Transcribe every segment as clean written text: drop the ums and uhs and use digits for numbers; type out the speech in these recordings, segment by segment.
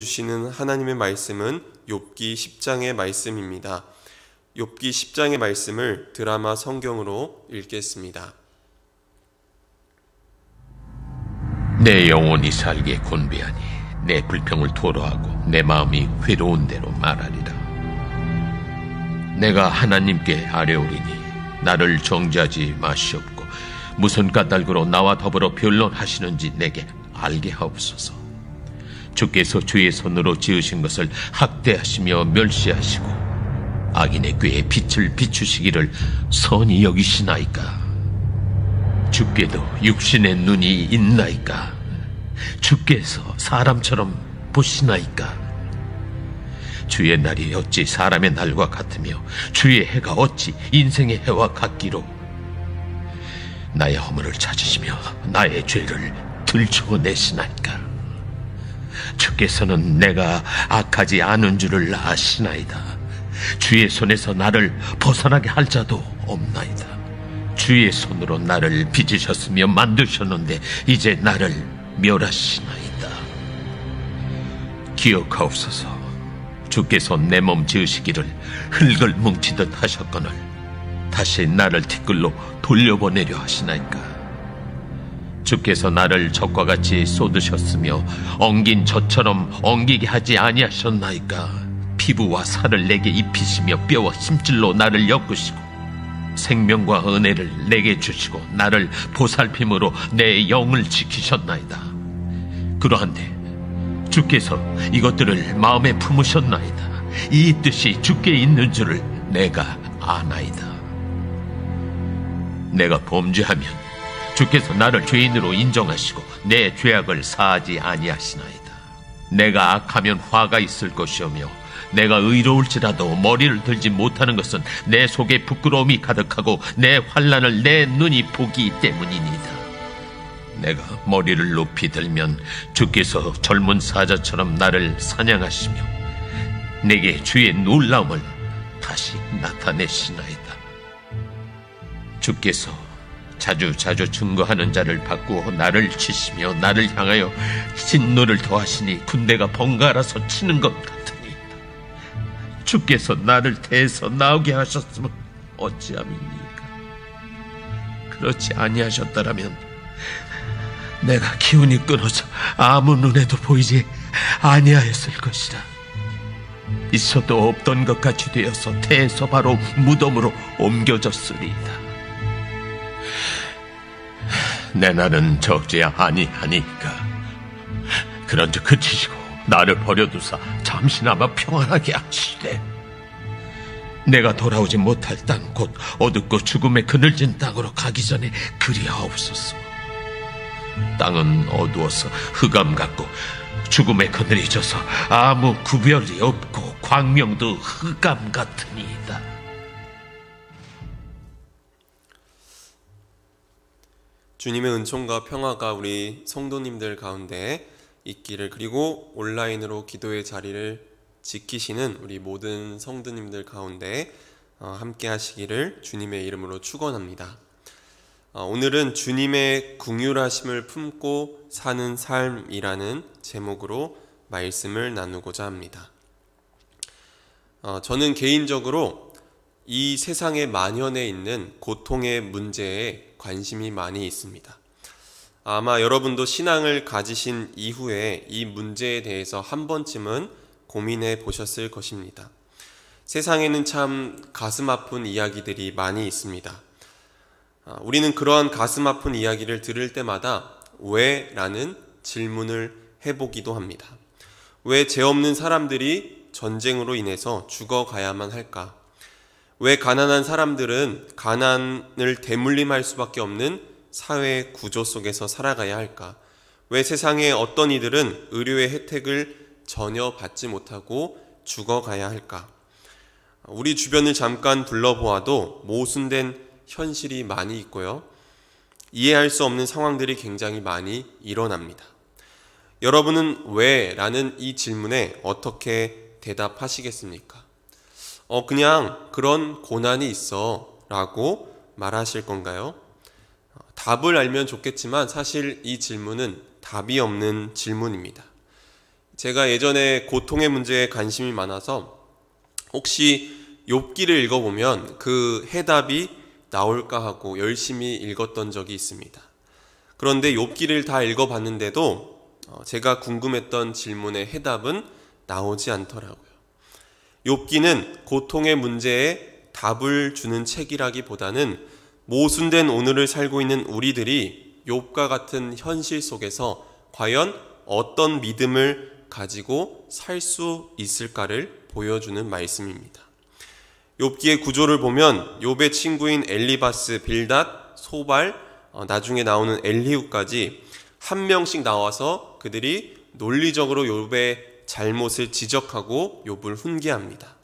주시는 하나님의 말씀은 욥기 10장의 말씀입니다. 욥기 10장의 말씀을 드라마 성경으로 읽겠습니다. 내 영혼이 살게 곤배하니 내 불평을 토로하고 내 마음이 괴로운 대로 말하리라. 내가 하나님께 아뢰오리니 나를 정죄하지 마시옵고 무슨 까닭으로 나와 더불어 변론하시는지 내게 알게 하옵소서. 주께서 주의 손으로 지으신 것을 학대하시며 멸시하시고 악인의 꾀에 빛을 비추시기를 선히 여기시나이까. 주께도 육신의 눈이 있나이까. 주께서 사람처럼 보시나이까. 주의 날이 어찌 사람의 날과 같으며 주의 해가 어찌 인생의 해와 같기로. 나의 허물을 찾으시며 나의 죄를 들춰내시나이까. 주께서는 내가 악하지 않은 줄을 아시나이다. 주의 손에서 나를 벗어나게 할 자도 없나이다. 주의 손으로 나를 빚으셨으며 만드셨는데 이제 나를 멸하시나이다. 기억하옵소서. 주께서 내 몸 지으시기를 흙을 뭉치듯 하셨거늘 다시 나를 티끌로 돌려보내려 하시나이까. 주께서 나를 젖과 같이 쏟으셨으며 엉긴 젖처럼 엉기게 하지 아니하셨나이까. 피부와 살을 내게 입히시며 뼈와 심줄로 나를 엮으시고 생명과 은혜를 내게 주시고 나를 보살핌으로 내 영을 지키셨나이다. 그러한데 주께서 이것들을 마음에 품으셨나이다. 이 뜻이 주께 있는 줄을 내가 아나이다. 내가 범죄하면 주께서 나를 죄인으로 인정하시고 내 죄악을 사하지 아니하시나이다. 내가 악하면 화가 있을 것이오며 내가 의로울지라도 머리를 들지 못하는 것은 내 속에 부끄러움이 가득하고 내 환난을 내 눈이 보기 때문이니이다. 내가 머리를 높이 들면 주께서 젊은 사자처럼 나를 사냥하시며 내게 주의 놀라움을 다시 나타내시나이다. 주께서 자주 증거하는 자를 바꾸어 나를 치시며 나를 향하여 진노를 더하시니 군대가 번갈아서 치는 것 같으니이다. 주께서 나를 대해서 나오게 하셨으면 어찌함이니까. 그렇지 아니하셨더라면 내가 기운이 끊어져 아무 눈에도 보이지 아니하였을 것이라. 있어도 없던 것 같이 되어서 태에서 바로 무덤으로 옮겨졌으리이다. 내 날은 적지 아니하니까. 그런즉 그치시고 나를 버려두사 잠시나마 평안하게 하시되 내가 돌아오지 못할 땅 곧 어둡고 죽음의 그늘진 땅으로 가기 전에 그리하옵소서. 땅은 어두워서 흑암 같고 죽음의 그늘이 져서 아무 구별이 없고 광명도 흑암 같으니이다. 주님의 은총과 평화가 우리 성도님들 가운데 있기를, 그리고 온라인으로 기도의 자리를 지키시는 우리 모든 성도님들 가운데 함께 하시기를 주님의 이름으로 축원합니다. 오늘은 주님의 긍휼하심을 품고 사는 삶이라는 제목으로 말씀을 나누고자 합니다. 저는 개인적으로 이 세상에 만연해 있는 고통의 문제에 관심이 많이 있습니다. 아마 여러분도 신앙을 가지신 이후에 이 문제에 대해서 한 번쯤은 고민해 보셨을 것입니다. 세상에는 참 가슴 아픈 이야기들이 많이 있습니다. 우리는 그러한 가슴 아픈 이야기를 들을 때마다 왜? 라는 질문을 해보기도 합니다. 왜 죄 없는 사람들이 전쟁으로 인해서 죽어가야만 할까? 왜 가난한 사람들은 가난을 대물림할 수밖에 없는 사회 구조 속에서 살아가야 할까? 왜 세상의 어떤 이들은 의료의 혜택을 전혀 받지 못하고 죽어가야 할까? 우리 주변을 잠깐 둘러보아도 모순된 현실이 많이 있고요. 이해할 수 없는 상황들이 굉장히 많이 일어납니다. 여러분은 왜? 라는 이 질문에 어떻게 대답하시겠습니까? 그냥 그런 고난이 있어 라고 말하실 건가요? 답을 알면 좋겠지만 사실 이 질문은 답이 없는 질문입니다. 제가 예전에 고통의 문제에 관심이 많아서 혹시 욥기를 읽어보면 그 해답이 나올까 하고 열심히 읽었던 적이 있습니다. 그런데 욥기를 다 읽어봤는데도 제가 궁금했던 질문의 해답은 나오지 않더라고요. 욥기는 고통의 문제에 답을 주는 책이라기보다는 모순된 오늘을 살고 있는 우리들이 욥과 같은 현실 속에서 과연 어떤 믿음을 가지고 살 수 있을까를 보여주는 말씀입니다. 욥기의 구조를 보면 욥의 친구인 엘리바스, 빌닷, 소발, 나중에 나오는 엘리후까지 한 명씩 나와서 그들이 논리적으로 욥의 잘못을 지적하고 욥을 훈계합니다.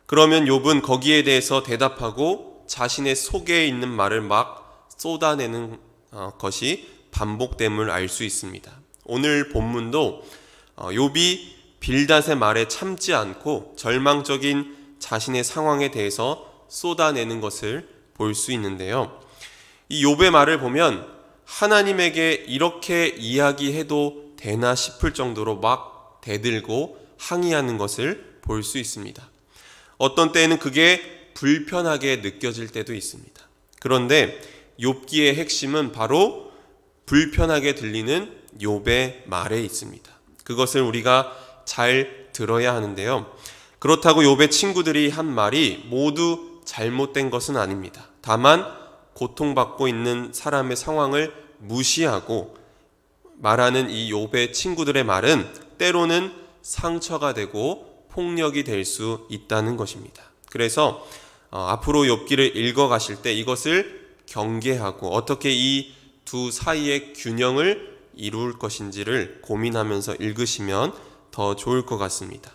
그러면 욥은 거기에 대해서 대답하고 자신의 속에 있는 말을 막 쏟아내는 것이 반복됨을 알 수 있습니다. 오늘 본문도 욥이 빌닷의 말에 참지 않고 절망적인 자신의 상황에 대해서 쏟아내는 것을 볼 수 있는데요. 이 욥의 말을 보면 하나님에게 이렇게 이야기해도 되나 싶을 정도로 막 대들고 항의하는 것을 볼 수 있습니다. 어떤 때에는 그게 불편하게 느껴질 때도 있습니다. 그런데 욥기의 핵심은 바로 불편하게 들리는 욥의 말에 있습니다. 그것을 우리가 잘 들어야 하는데요. 그렇다고 욥의 친구들이 한 말이 모두 잘못된 것은 아닙니다. 다만 고통받고 있는 사람의 상황을 무시하고 말하는 이 욥의 친구들의 말은 때로는 상처가 되고 폭력이 될 수 있다는 것입니다. 그래서 앞으로 욥기를 읽어가실 때 이것을 경계하고 어떻게 이 두 사이의 균형을 이룰 것인지를 고민하면서 읽으시면 더 좋을 것 같습니다.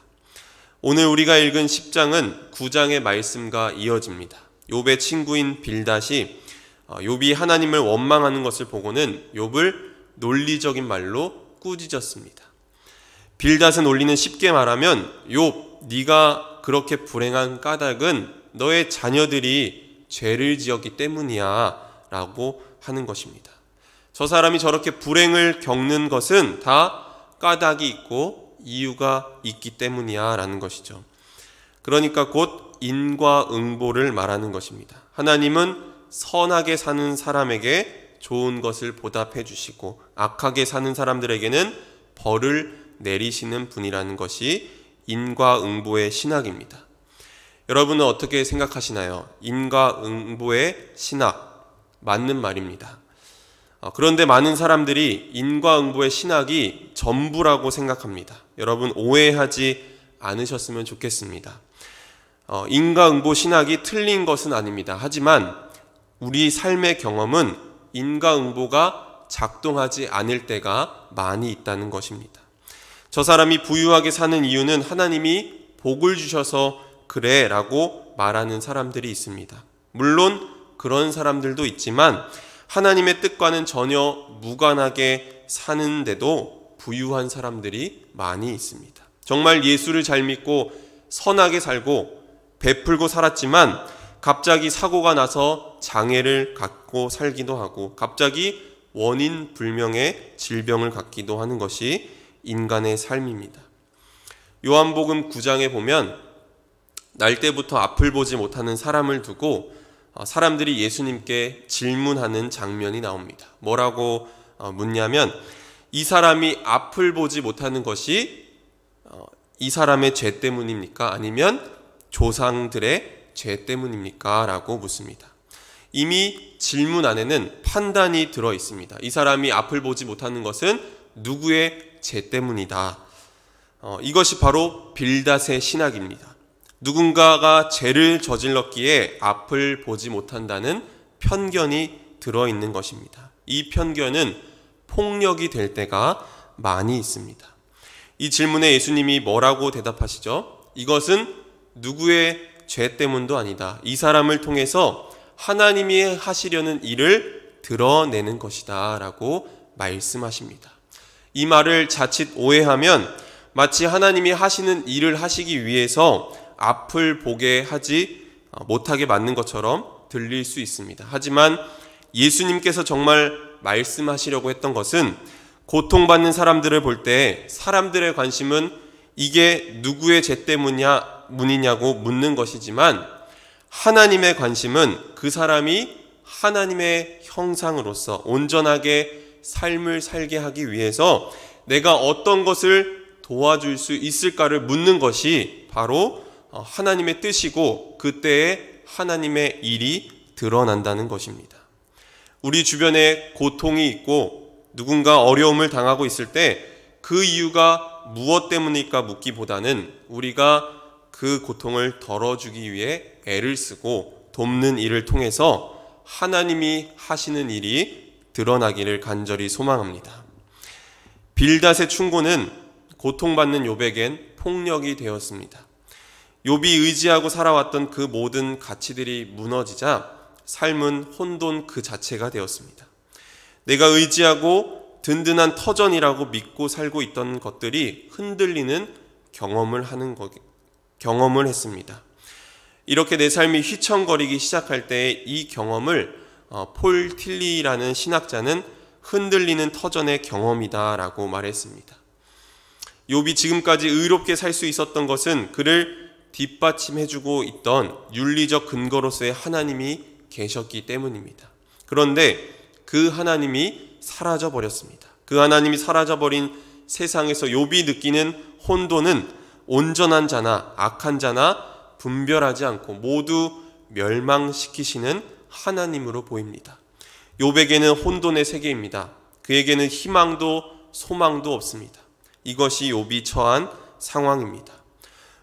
오늘 우리가 읽은 10장은 9장의 말씀과 이어집니다. 욥의 친구인 빌닷이 욥이 하나님을 원망하는 것을 보고는 욥을 논리적인 말로 꾸짖었습니다. 빌닷의 논리는 쉽게 말하면 욥, 네가 그렇게 불행한 까닭은 너의 자녀들이 죄를 지었기 때문이야 라고 하는 것입니다. 저 사람이 저렇게 불행을 겪는 것은 다 까닭이 있고 이유가 있기 때문이야 라는 것이죠. 그러니까 곧 인과응보를 말하는 것입니다. 하나님은 선하게 사는 사람에게 좋은 것을 보답해 주시고 악하게 사는 사람들에게는 벌을 내리시는 분이라는 것이 인과응보의 신학입니다. 여러분은 어떻게 생각하시나요? 인과응보의 신학, 맞는 말입니다. 그런데 많은 사람들이 인과응보의 신학이 전부라고 생각합니다. 여러분 오해하지 않으셨으면 좋겠습니다. 인과응보 신학이 틀린 것은 아닙니다. 하지만 우리 삶의 경험은 인과응보가 작동하지 않을 때가 많이 있다는 것입니다. 저 사람이 부유하게 사는 이유는 하나님이 복을 주셔서 그래 라고 말하는 사람들이 있습니다. 물론 그런 사람들도 있지만 하나님의 뜻과는 전혀 무관하게 사는데도 부유한 사람들이 많이 있습니다. 정말 예수를 잘 믿고 선하게 살고 베풀고 살았지만 갑자기 사고가 나서 장애를 갖고 살기도 하고 갑자기 원인 불명의 질병을 갖기도 하는 것이 인간의 삶입니다. 요한복음 9장에 보면 날 때부터 앞을 보지 못하는 사람을 두고 사람들이 예수님께 질문하는 장면이 나옵니다. 뭐라고 묻냐면 이 사람이 앞을 보지 못하는 것이 이 사람의 죄 때문입니까? 아니면 조상들의 죄 때문입니까? 라고 묻습니다. 이미 질문 안에는 판단이 들어 있습니다. 이 사람이 앞을 보지 못하는 것은 누구의 죄 때문이다. 이것이 바로 빌닷의 신학입니다. 누군가가 죄를 저질렀기에 앞을 보지 못한다는 편견이 들어있는 것입니다. 이 편견은 폭력이 될 때가 많이 있습니다. 이 질문에 예수님이 뭐라고 대답하시죠? 이것은 누구의 죄 때문도 아니다. 이 사람을 통해서 하나님이 하시려는 일을 드러내는 것이다 라고 말씀하십니다. 이 말을 자칫 오해하면 마치 하나님이 하시는 일을 하시기 위해서 앞을 보게 하지 못하게 만든 것처럼 들릴 수 있습니다. 하지만 예수님께서 정말 말씀하시려고 했던 것은 고통받는 사람들을 볼 때 사람들의 관심은 이게 누구의 죄 때문이냐고 묻는 것이지만, 하나님의 관심은 그 사람이 하나님의 형상으로서 온전하게 삶을 살게 하기 위해서 내가 어떤 것을 도와줄 수 있을까를 묻는 것이 바로 하나님의 뜻이고, 그때에 하나님의 일이 드러난다는 것입니다. 우리 주변에 고통이 있고 누군가 어려움을 당하고 있을 때 그 이유가 무엇 때문일까 묻기보다는 우리가 그 고통을 덜어주기 위해 애를 쓰고 돕는 일을 통해서 하나님이 하시는 일이 드러나기를 간절히 소망합니다. 빌닷의 충고는 고통받는 욥에겐 폭력이 되었습니다. 욥이 의지하고 살아왔던 그 모든 가치들이 무너지자 삶은 혼돈 그 자체가 되었습니다. 내가 의지하고 든든한 터전이라고 믿고 살고 있던 것들이 흔들리는 경험을 했습니다. 이렇게 내 삶이 휘청거리기 시작할 때 이 경험을 폴 틸리라는 신학자는 흔들리는 터전의 경험이다라고 말했습니다. 욥이 지금까지 의롭게 살 수 있었던 것은 그를 뒷받침해주고 있던 윤리적 근거로서의 하나님이 계셨기 때문입니다. 그런데 그 하나님이 사라져버렸습니다. 그 하나님이 사라져버린 세상에서 욥이 느끼는 혼돈은 온전한 자나 악한 자나 분별하지 않고 모두 멸망시키시는 하나님으로 보입니다. 욥에게는 혼돈의 세계입니다. 그에게는 희망도 소망도 없습니다. 이것이 욥이 처한 상황입니다.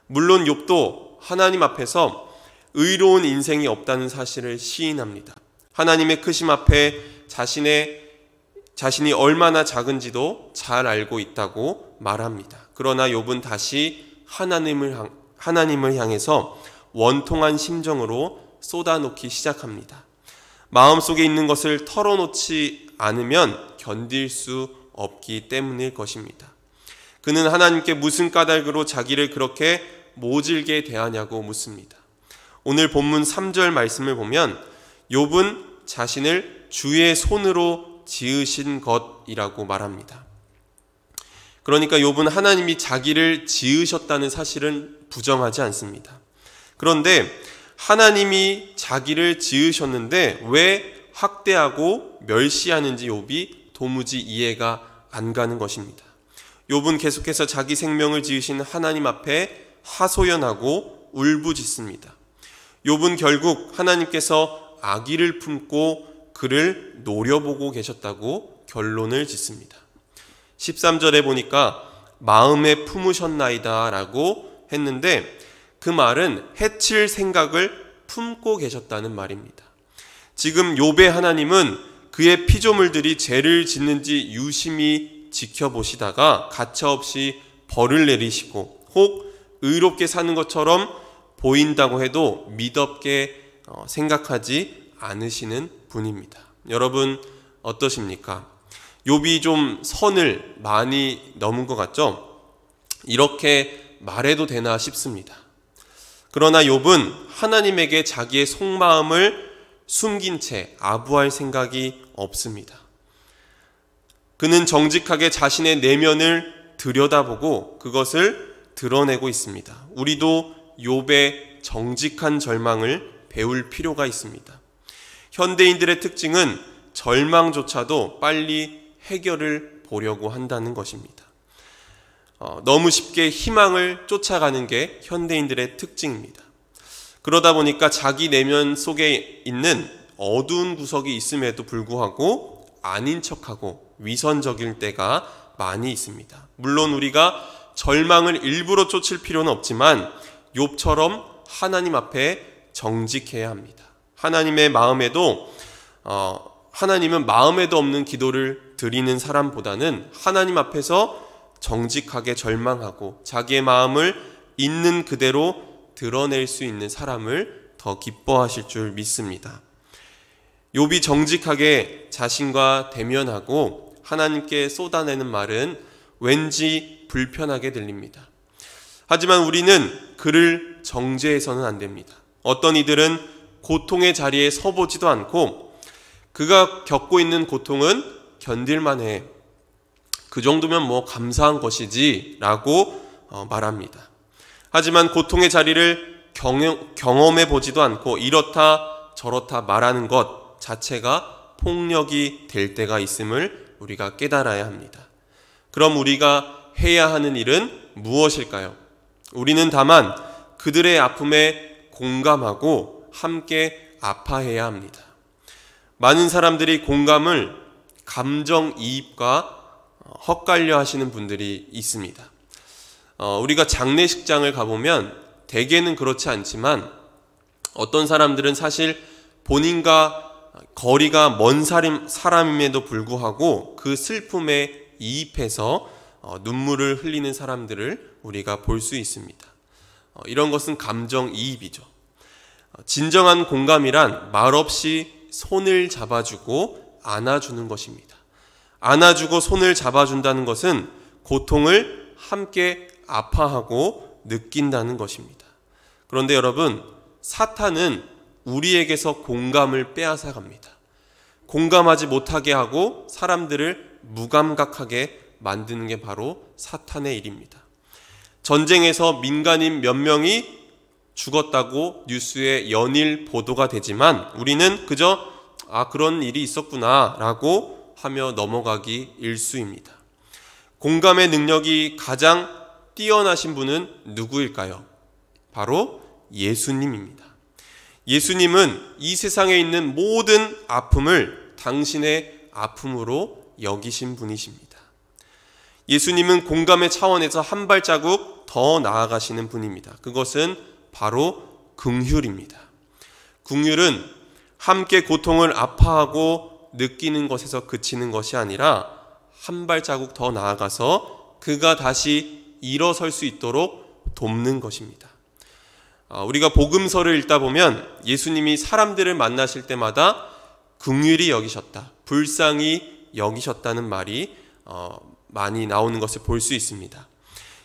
물론 욥도 하나님 앞에서 의로운 인생이 없다는 사실을 시인합니다. 하나님의 크심 앞에 자신이 얼마나 작은지도 잘 알고 있다고 말합니다. 그러나 욥은 다시 하나님을 향해서 원통한 심정으로 쏟아놓기 시작합니다. 마음속에 있는 것을 털어놓지 않으면 견딜 수 없기 때문일 것입니다. 그는 하나님께 무슨 까닭으로 자기를 그렇게 모질게 대하냐고 묻습니다. 오늘 본문 3절 말씀을 보면 욥은 자신을 주의 손으로 지으신 것이라고 말합니다. 그러니까 욥은 하나님이 자기를 지으셨다는 사실은 부정하지 않습니다. 그런데 하나님이 자기를 지으셨는데 왜 학대하고 멸시하는지 욥이 도무지 이해가 안 가는 것입니다. 욥은 계속해서 자기 생명을 지으신 하나님 앞에 하소연하고 울부짖습니다. 욥은 결국 하나님께서 악의를 품고 그를 노려보고 계셨다고 결론을 짓습니다. 13절에 보니까 마음에 품으셨나이다 라고 했는데 그 말은 해칠 생각을 품고 계셨다는 말입니다. 지금 욥의 하나님은 그의 피조물들이 죄를 짓는지 유심히 지켜보시다가 가차없이 벌을 내리시고 혹 의롭게 사는 것처럼 보인다고 해도 미덥게 생각하지 않으시는 분입니다. 여러분 어떠십니까? 욥이 좀 선을 많이 넘은 것 같죠? 이렇게 말해도 되나 싶습니다. 그러나 욥은 하나님에게 자기의 속마음을 숨긴 채 아부할 생각이 없습니다. 그는 정직하게 자신의 내면을 들여다보고 그것을 드러내고 있습니다. 우리도 욥의 정직한 절망을 배울 필요가 있습니다. 현대인들의 특징은 절망조차도 빨리 해결을 보려고 한다는 것입니다. 너무 쉽게 희망을 쫓아가는 게 현대인들의 특징입니다. 그러다 보니까 자기 내면 속에 있는 어두운 구석이 있음에도 불구하고 아닌 척하고 위선적일 때가 많이 있습니다. 물론 우리가 절망을 일부러 쫓을 필요는 없지만 욥처럼 하나님 앞에 정직해야 합니다. 하나님은 마음에도 없는 기도를 드리는 사람보다는 하나님 앞에서 정직하게 절망하고 자기의 마음을 있는 그대로 드러낼 수 있는 사람을 더 기뻐하실 줄 믿습니다. 욥이 정직하게 자신과 대면하고 하나님께 쏟아내는 말은 왠지 불편하게 들립니다. 하지만 우리는 그를 정죄해서는 안 됩니다. 어떤 이들은 고통의 자리에 서보지도 않고 그가 겪고 있는 고통은 견딜만 해. 그 정도면 뭐 감사한 것이지 라고 말합니다. 하지만 고통의 자리를 경험해 보지도 않고 이렇다 저렇다 말하는 것 자체가 폭력이 될 때가 있음을 우리가 깨달아야 합니다. 그럼 우리가 해야 하는 일은 무엇일까요? 우리는 다만 그들의 아픔에 공감하고 함께 아파해야 합니다. 많은 사람들이 공감을 감정이입과 헛갈려 하시는 분들이 있습니다. 우리가 장례식장을 가보면 대개는 그렇지 않지만 어떤 사람들은 사실 본인과 거리가 먼 사람임에도 불구하고 그 슬픔에 이입해서 눈물을 흘리는 사람들을 우리가 볼 수 있습니다. 이런 것은 감정이입이죠. 진정한 공감이란 말없이 손을 잡아주고 안아주는 것입니다. 안아주고 손을 잡아준다는 것은 고통을 함께 아파하고 느낀다는 것입니다. 그런데 여러분, 사탄은 우리에게서 공감을 빼앗아갑니다. 공감하지 못하게 하고 사람들을 무감각하게 만드는 게 바로 사탄의 일입니다. 전쟁에서 민간인 몇 명이 죽었다고 뉴스에 연일 보도가 되지만 우리는 그저 그런 일이 있었구나 라고 하며 넘어가기 일쑤입니다. 공감의 능력이 가장 뛰어나신 분은 누구일까요? 바로 예수님입니다. 예수님은 이 세상에 있는 모든 아픔을 당신의 아픔으로 여기신 분이십니다. 예수님은 공감의 차원에서 한 발자국 더 나아가시는 분입니다. 그것은 바로 긍휼입니다. 긍휼은 함께 고통을 아파하고 느끼는 것에서 그치는 것이 아니라 한 발자국 더 나아가서 그가 다시 일어설 수 있도록 돕는 것입니다. 우리가 복음서를 읽다 보면 예수님이 사람들을 만나실 때마다 긍휼히 여기셨다, 불쌍히 여기셨다는 말이 많이 나오는 것을 볼 수 있습니다.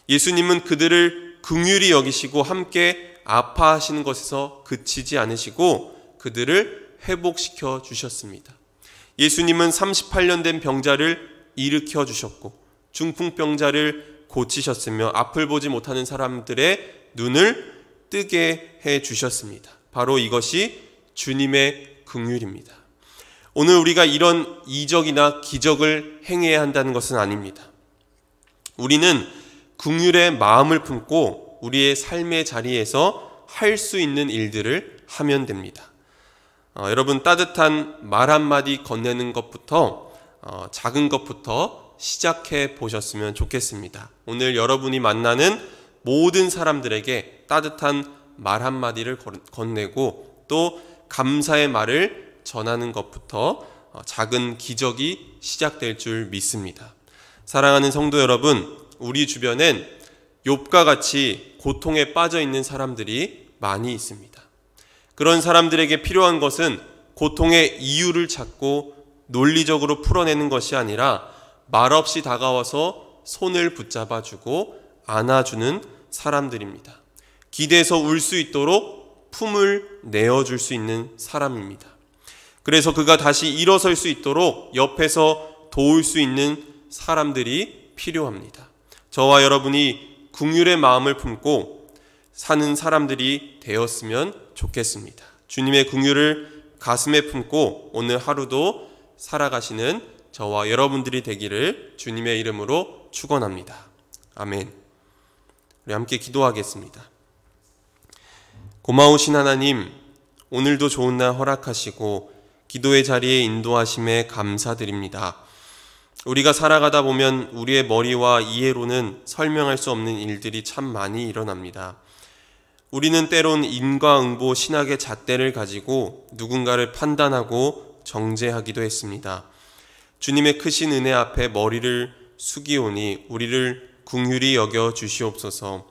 예수님은 그들을 긍휼히 여기시고 함께 아파하시는 것에서 그치지 않으시고 그들을 회복시켜 주셨습니다. 예수님은 38년 된 병자를 일으켜 주셨고 중풍병자를 고치셨으며 앞을 보지 못하는 사람들의 눈을 뜨게 해 주셨습니다. 바로 이것이 주님의 긍휼입니다. 오늘 우리가 이런 이적이나 기적을 행해야 한다는 것은 아닙니다. 우리는 긍휼의 마음을 품고 우리의 삶의 자리에서 할 수 있는 일들을 하면 됩니다. 여러분, 따뜻한 말 한마디 건네는 것부터 작은 것부터 시작해 보셨으면 좋겠습니다. 오늘 여러분이 만나는 모든 사람들에게 따뜻한 말 한마디를 건네고 또 감사의 말을 전하는 것부터 작은 기적이 시작될 줄 믿습니다. 사랑하는 성도 여러분, 우리 주변엔 욥과 같이 고통에 빠져 있는 사람들이 많이 있습니다. 그런 사람들에게 필요한 것은 고통의 이유를 찾고 논리적으로 풀어내는 것이 아니라 말없이 다가와서 손을 붙잡아주고 안아주는 사람들입니다. 기대서 울 수 있도록 품을 내어줄 수 있는 사람입니다. 그래서 그가 다시 일어설 수 있도록 옆에서 도울 수 있는 사람들이 필요합니다. 저와 여러분이 긍휼의 마음을 품고 사는 사람들이 되었으면 좋겠습니다. 주님의 긍휼을 가슴에 품고 오늘 하루도 살아가시는 저와 여러분들이 되기를 주님의 이름으로 축원합니다. 아멘. 우리 함께 기도하겠습니다. 고마우신 하나님, 오늘도 좋은 날 허락하시고 기도의 자리에 인도하심에 감사드립니다. 우리가 살아가다 보면 우리의 머리와 이해로는 설명할 수 없는 일들이 참 많이 일어납니다. 우리는 때론 인과응보 신학의 잣대를 가지고 누군가를 판단하고 정죄하기도 했습니다. 주님의 크신 은혜 앞에 머리를 숙이오니 우리를 긍휼히 여겨 주시옵소서.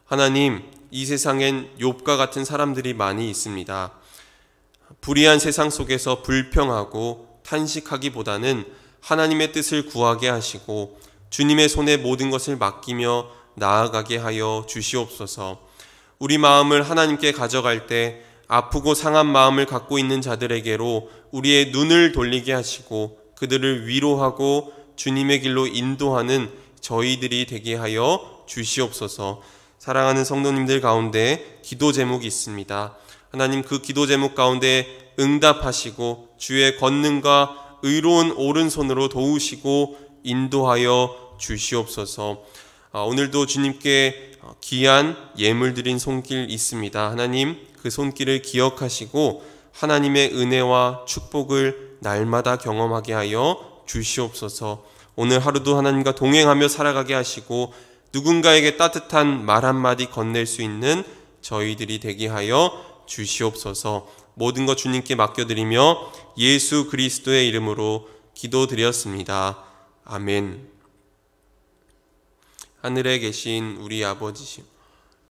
하나님, 이 세상엔 욥과 같은 사람들이 많이 있습니다. 불의한 세상 속에서 불평하고 탄식하기보다는 하나님의 뜻을 구하게 하시고 주님의 손에 모든 것을 맡기며 나아가게 하여 주시옵소서. 우리 마음을 하나님께 가져갈 때 아프고 상한 마음을 갖고 있는 자들에게로 우리의 눈을 돌리게 하시고 그들을 위로하고 주님의 길로 인도하는 저희들이 되게 하여 주시옵소서. 사랑하는 성도님들 가운데 기도 제목이 있습니다. 하나님, 그 기도 제목 가운데 응답하시고 주의 권능과 의로운 오른손으로 도우시고 인도하여 주시옵소서. 오늘도 주님께 귀한 예물 드린 손길 있습니다. 하나님, 그 손길을 기억하시고 하나님의 은혜와 축복을 날마다 경험하게 하여 주시옵소서. 오늘 하루도 하나님과 동행하며 살아가게 하시고 누군가에게 따뜻한 말 한마디 건넬 수 있는 저희들이 되게 하여 주시옵소서. 모든 것 주님께 맡겨드리며 예수 그리스도의 이름으로 기도드렸습니다. 아멘. 하늘에 계신 우리 아버지시오,